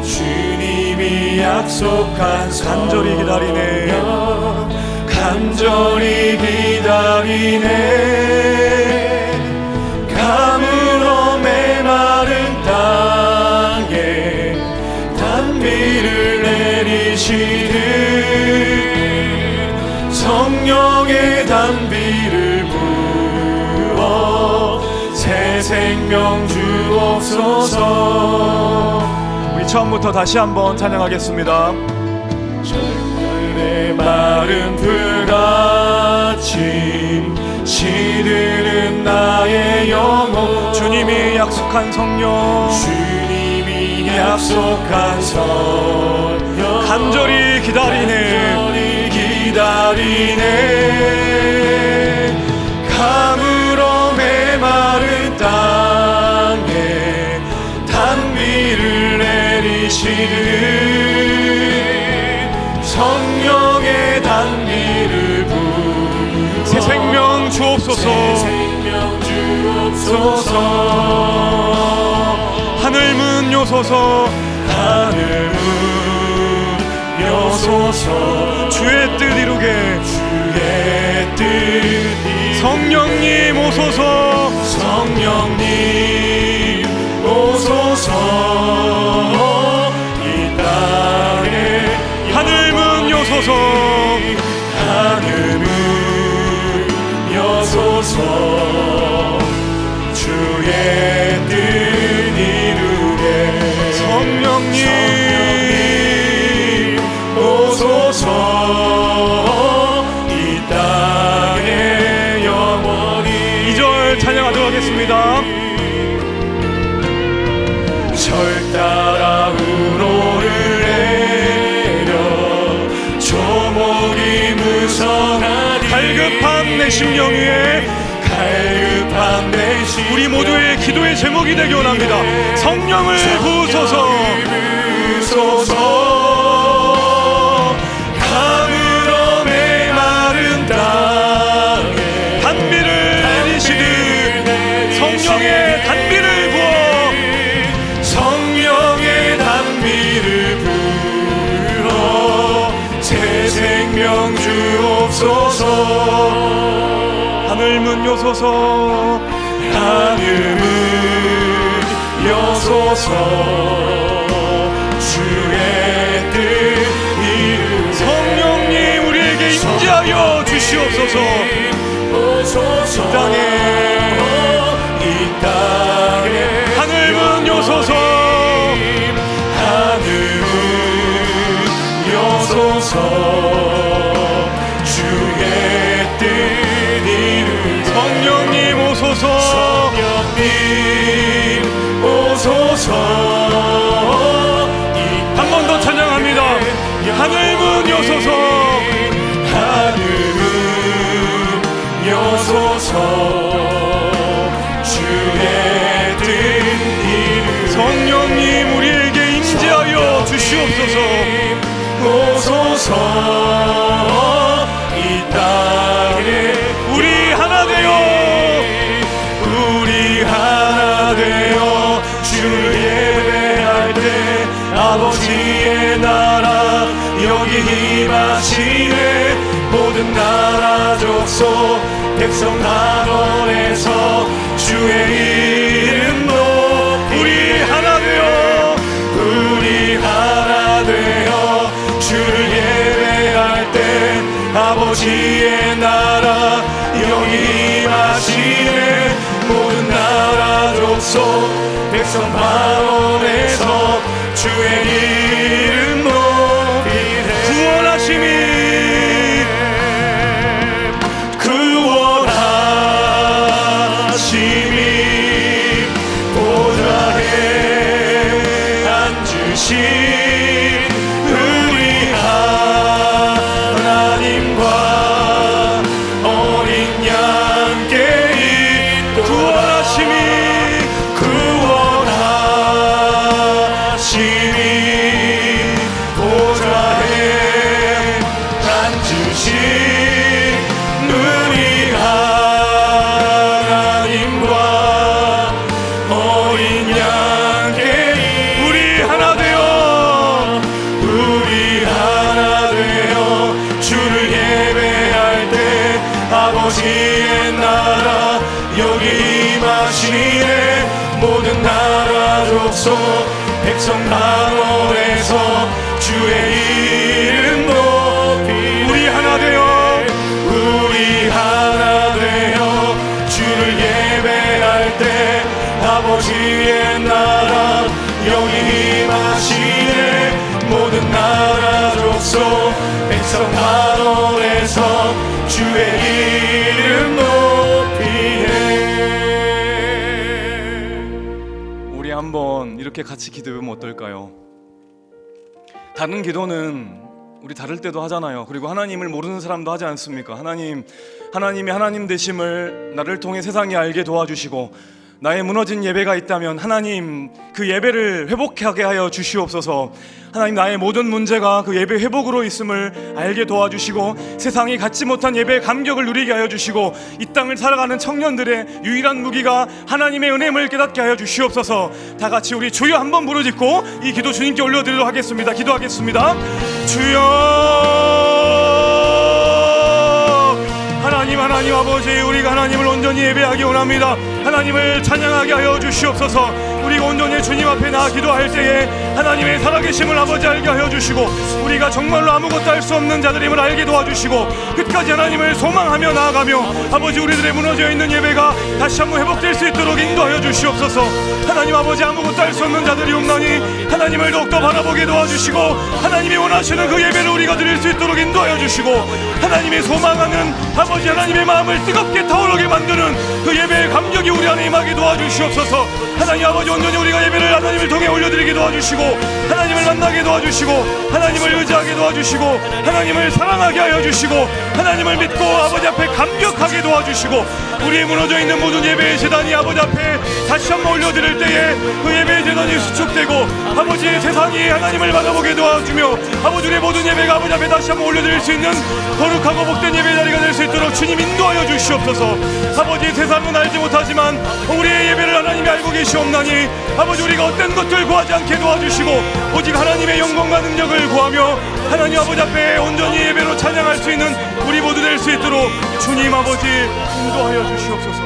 주님이 약속한 간절히 기다리네. 간절히 기다리네. 생명 주옵소서. 우리 처음부터 다시 한번 찬양하겠습니다. 내 마른 불같이 시드는 나의 영혼. 주님이 약속한 성령, 주님이 약속한 성령 간절히 기다리네. 가물어 메마른 땅에 단비를 내리시는 성령의 단비를 부어 새 생명 주옵소서. 새 생명 주옵소서. 하늘 문 여소서. 하늘 문 여소서. 주의 뜻 이루게. 주의 뜻 이루게. 성령님 오소서. 성령님 오소서. 이 땅에 하늘 문 여소서. 하늘 문 여소서. 주의 뜻 이루게. 성령님 오소서. 이 땅에 영원히. 2절 찬양하도록 하겠습니다. 절 따라 우로를 내려 조목이 무성하니. 갈급한 내 심령 위에 갈급한 내 심령 우리 모두의 기도의 제목이 되기 원합니다. 성령을 부으소서. 가물어 메마른 땅에 단비를 내리시듯 성령의 단비를 부어. 성령의 단비를 불어 새 생명 주옵소서. 하늘 문 여소서. 하늘 문 여소서. 주의 뜻 이루게. 성령님 우리에게 임재하여 주시옵소서. 오소서. 이 땅에 하늘 문 여소서. 하늘 문 여소서. 주의 뜻 이루게. 성령님 오소서. 성령님 오소서. 한 번 더 찬양합니다. 하늘 문 여소서. 하늘 문 여소서. 주의 뜻 이루게. 성령님 우리에게 임재하여 주시옵소서. 오소서. 이 땅에 우리 하나 되어 우리 하나 되어 주를 예배할 때 아버지의 나라 여기 임하시네. 모든 나라 족속 백성 나눠내서 주의 이름 높이. 우리 하나 되어 우리 하나 되어 주를 예배할 때 아버지의 나라 여기 임하시네. 모든 나라 족속 백성 방언에서 주의 이름 높이네. 구원하심이 보좌에 앉으신 우리 하나님과 어린 양께 구원하심이 보좌에 앉으신 우리 하나님과 어린 양께 우리 하나 되어 주를 예배할 때 아버지의 나라 여기 임하시네. 모든 나라 족속 백성 방언에서 주의 이름 높이. 우리 하나 되어 주를 예배할 때 이렇게 같이 기도해보면 어떨까요? 다른 기도는 우리 다를 때도 하잖아요. 그리고 하나님을 모르는 사람도 하지 않습니까? 하나님이 하나님 되심을 나를 통해 세상이 알게 도와주시고, 나의 무너진 예배가 있다면 하나님 그 예배를 회복하게 하여 주시옵소서. 하나님, 나의 모든 문제가 그 예배 회복으로 있음을 알게 도와주시고, 세상이 갖지 못한 예배의 감격을 누리게 하여 주시고, 이 땅을 살아가는 청년들의 유일한 무기가 하나님의 은혜임을 깨닫게 하여 주시옵소서. 다 같이 우리 주여 한번 부르짖고 이 기도 주님께 올려드리도록 하겠습니다. 기도하겠습니다. 주여, 하나님 아버지, 우리가 하나님을 온전히 예배하기 원합니다. 하나님을 찬양하게 하여 주시옵소서. 우리가 온전히 주님 앞에 나아 기도할 때에 하나님의 살아계심을 아버지 알게 하여 주시고, 우리가 정말로 아무것도 할 수 없는 자들임을 알게 도와주시고, 끝까지 하나님을 소망하며 나아가며 아버지 우리들의 무너져 있는 예배가 다시 한번 회복될 수 있도록 인도하여 주시옵소서. 하나님 아버지, 아무것도 할 수 없는 자들이 없나니 하나님을 더욱더 바라보게 도와주시고, 하나님이 원하시는 그 예배를 우리가 드릴 수 있도록 인도하여 주시고, 하나님이 소망하는 아버지 하나님의 마음을 뜨겁게 타오르게 만드는 그 예배의 감격이 우리 안에 임하게 도와주시옵소서. 하나님 아버지, 온전히 우리가 예배를 하나님을 통해 올려드리게 도와주시고, 하나님을 만나게 도와주시고, 하나님을 의지하게 도와주시고, 하나님을 사랑하게 하여 주시고, 하나님을 믿고 아버지 앞에 감격하게 도와주시고, 우리의 무너져 있는 모든 예배의 재단이 아버지 앞에 다시 한번 올려드릴 때에 그 예배의 재단이 수축되고 아버지의 세상이 하나님을 바라보게 도와주며, 아버지 우리의 모든 예배가 아버지 앞에 다시 한번 올려드릴 수 있는 거룩하고 복된 예배의 자리가 될 수 있도록 주님 인도하여 주시옵소서. 아버지, 세상은 알지 못하지만 우리의 예배를 하나님이 알고 계시옵나니 아버지, 우리가 어떤 것들 구하지 않게 도와주시고, 오직 하나님의 영광과 능력을 구하며 하나님 아버지 앞에 온전히 예배로 찬양할 수 있는 우리 모두 될 수 있도록 주님 아버지 인도하여 주시옵소서.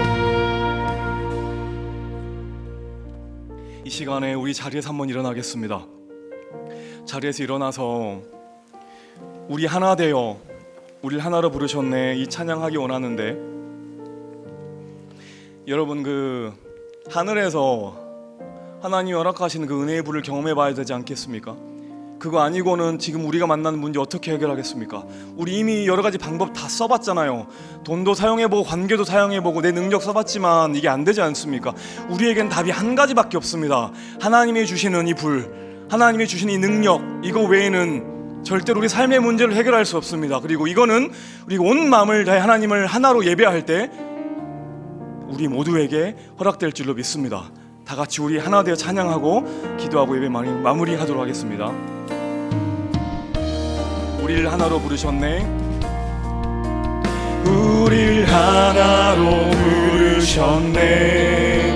이 시간에 우리 자리에서 한번 일어나겠습니다. 자리에서 일어나서 우리 하나 되어 우리를 하나로 부르셨네, 이 찬양하기 원하는데, 여러분 그 하늘에서 하나님이 허락하시는 그 은혜의 불을 경험해 봐야 되지 않겠습니까? 그거 아니고는 지금 우리가 만나는 문제 어떻게 해결하겠습니까? 우리 이미 여러 가지 방법 다 써봤잖아요. 돈도 사용해보고 관계도 사용해보고 내 능력 써봤지만 이게 안 되지 않습니까? 우리에겐 답이 한 가지밖에 없습니다. 하나님이 주시는 이 불, 하나님이 주시는 이 능력, 이거 외에는 절대로 우리 삶의 문제를 해결할 수 없습니다. 그리고 이거는 우리 온 마음을 다해 하나님을 하나로 예배할 때 우리 모두에게 허락될 줄로 믿습니다. 다 같이 우리 하나 되어 찬양하고 기도하고 예배 마무리하도록 하겠습니다. 우리를 하나로 부르셨네, 우릴 하나로 부르셨네.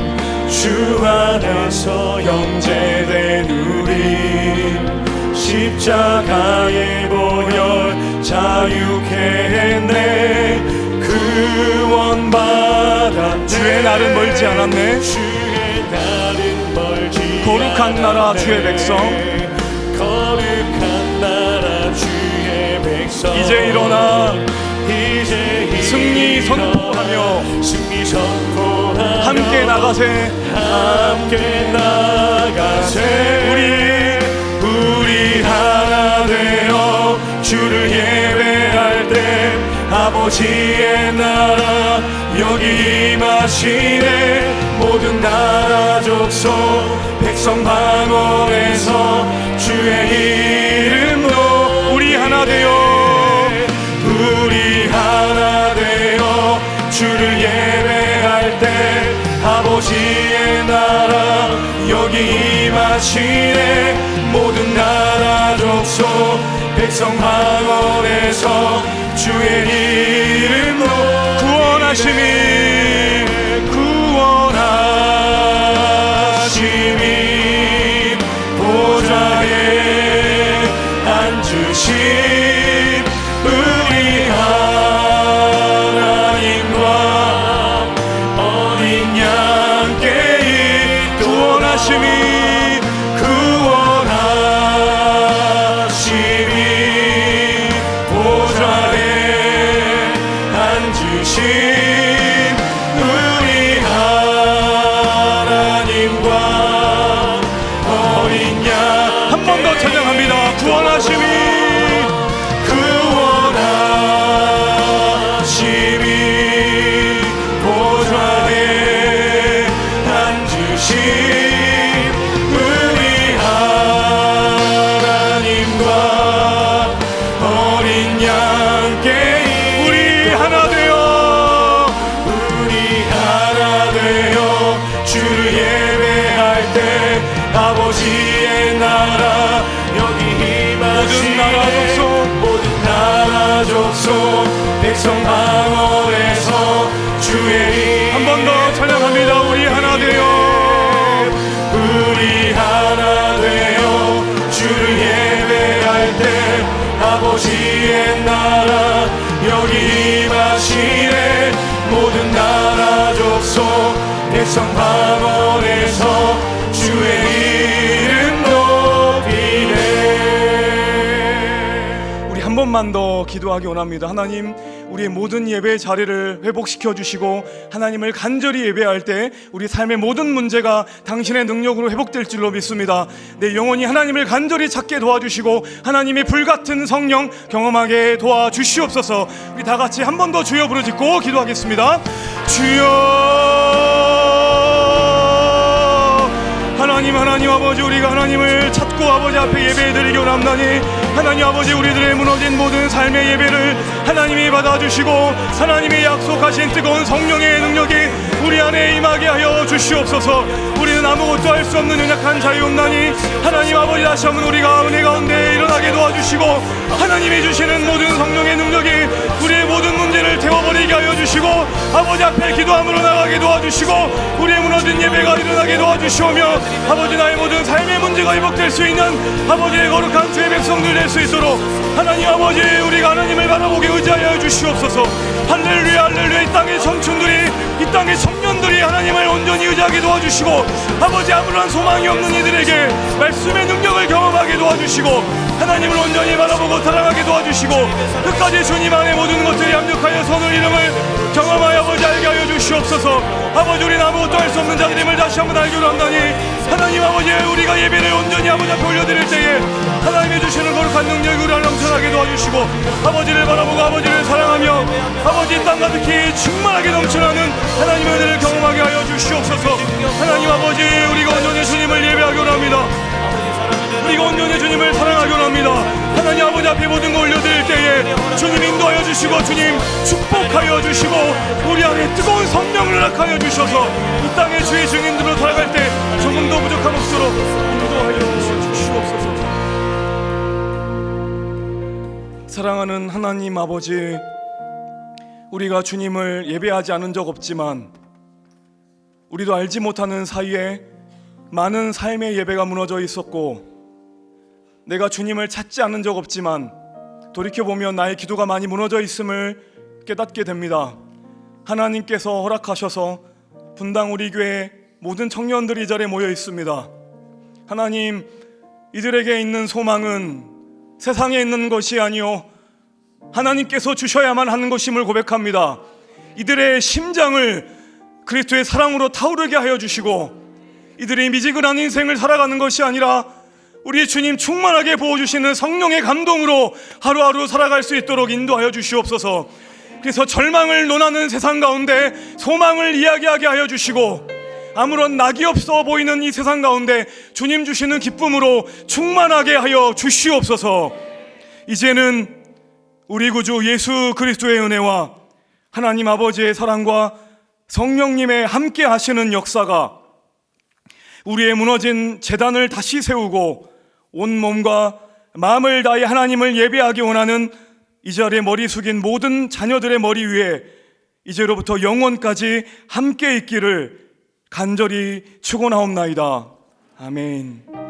주 안에서 형제된 우리 십자가의 보혈 자유케 했네. 구원받았네. 주의 날은 멀지 않았네. 주의 날은 멀지 거룩한 나라 주의 백성, 거룩한 나라 주의 백성. 이제 일어나 이제 승리 선포하며 함께 나가세. 함께 나가세. 우리 하나 되어 주를 예배할 때 아버지의 나라 여기 임하시네. 모든 나라 족속 백성 방언에서 주의 이름으로 우리 하나 되어, 우리 하나 되어 주를 예배할 때 아버지의 나라 여기 임하시네. 모든 나라 족속 백성 방언에서 주의 이름으로 구원하심이 보좌에 앉으신 우리 하나님과 어린 양께 구원하심이 보좌에 앉으신 우리 하나님과 어린 양. 한 번 더 찬양합니다. 구원하심이 보좌에 앉으신 우리 백성 방언에서 주의 한 번 더 찬양합니다. 우리 하나 되어, 우리 하나 되어 주를 예배할 때 아버지의 나라 여기 임하시네. 모든 나라 족속 백성 방언에서 주의 이름 높이네. 우리 한 번만 더 기도하기 원합니다. 하나님, 우리의 모든 예배의 자리를 회복시켜 주시고 하나님을 간절히 예배할 때 우리 삶의 모든 문제가 당신의 능력으로 회복될 줄로 믿습니다. 내 영혼이 하나님을 간절히 찾게 도와주시고 하나님의 불같은 성령 경험하게 도와주시옵소서. 우리 다 같이 한 번 더 주여 부르짖고 기도하겠습니다. 주여, 하나님 아버지, 우리가 하나님을 찾고 아버지 앞에 예배드리기 원합나니 하나님 아버지, 우리들의 무너진 모든 삶의 예배를 하나님이 받아주시고 하나님이 약속하신 뜨거운 성령의 능력이 우리 안에 임하게 하여 주시옵소서. 우리는 아무것도 할 수 없는 연약한 자유옵나니 하나님 아버지, 다시 한번 우리가 은혜 가운데 일어나게 도와주시고 하나님이 주시는 모든 성령의 능력이 우리의 모든 문제를 태워버리게 하여 주시고 아버지 앞에 기도함으로 나가게 도와주시고 우리의 무너진 예배가 일어나게 도와주시오며 아버지, 나의 모든 삶의 문제가 회복될 수 있는 아버지의 거룩한 주의 백성들 될 수 있도록 하나님 아버지, 우리가 하나님을 바라보게 의지하여 주시옵소서. 할렐루야, 할렐루야. 이 땅의 청춘들이, 이 땅의 청년들이 하나님을 온전히 의지하게 도와주시고 아버지, 아무런 소망이 없는 이들에게 말씀의 능력을 경험하게 도와주시고 하나님을 온전히 바라보고 사랑하게 도와주시고 끝까지 주님 안에 모든 것들이 합력하여 선을 이름을 경험하여 아버지 알게 하여 주시옵소서. 아버지, 우리는 아무것도 할 수 없는 자들임을 다시 한번 알게 원하나니 하나님 아버지, 우리가 예배를 온전히 아버지 앞에 올려드릴 때에 하나님이 주시는 거룩한 능력이 우리 안에 넘쳐나게 도와주시고 아버지를 바라보고 아버지를 사랑하며 아버지 땅 가득히 충만하게 넘쳐나는 하나님의 은혜를 경험하게 하여 주시옵소서. 하나님 아버지, 우리가 온전히 주님을 예배하기 원합니다. 우리가 온전히 주님을 사랑하기 원합니다. 하나님 아버지 앞에 모든 걸 올려드릴 때에 주님 인도하여 주시고 주님 축복하여 주시고 우리 안에 뜨거운 성령을 허락하여 주셔서 이 땅의 주의 증인들로 살아갈 때 조금 더 부족함 없도록 인도하여 주시옵소서. 사랑하는 하나님 아버지, 우리가 주님을 예배하지 않은 적 없지만 우리도 알지 못하는 사이에 많은 삶의 예배가 무너져 있었고 내가 주님을 찾지 않은 적 없지만 돌이켜보면 나의 기도가 많이 무너져 있음을 깨닫게 됩니다. 하나님께서 허락하셔서 분당 우리 교회 모든 청년들이 이 자리에 모여 있습니다. 하나님, 이들에게 있는 소망은 세상에 있는 것이 아니요 하나님께서 주셔야만 하는 것임을 고백합니다. 이들의 심장을 그리스도의 사랑으로 타오르게 하여 주시고 이들이 미지근한 인생을 살아가는 것이 아니라 우리 주님 충만하게 부어주시는 성령의 감동으로 하루하루 살아갈 수 있도록 인도하여 주시옵소서. 그래서 절망을 논하는 세상 가운데 소망을 이야기하게 하여 주시고 아무런 낙이 없어 보이는 이 세상 가운데 주님 주시는 기쁨으로 충만하게 하여 주시옵소서. 이제는 우리 구주 예수 그리스도의 은혜와 하나님 아버지의 사랑과 성령님의 함께 하시는 역사가 우리의 무너진 제단을 다시 세우고 온 몸과 마음을 다해 하나님을 예배하기 원하는 이 자리에 머리 숙인 모든 자녀들의 머리 위에 이제로부터 영원까지 함께 있기를 간절히 축원하옵나이다. 아멘.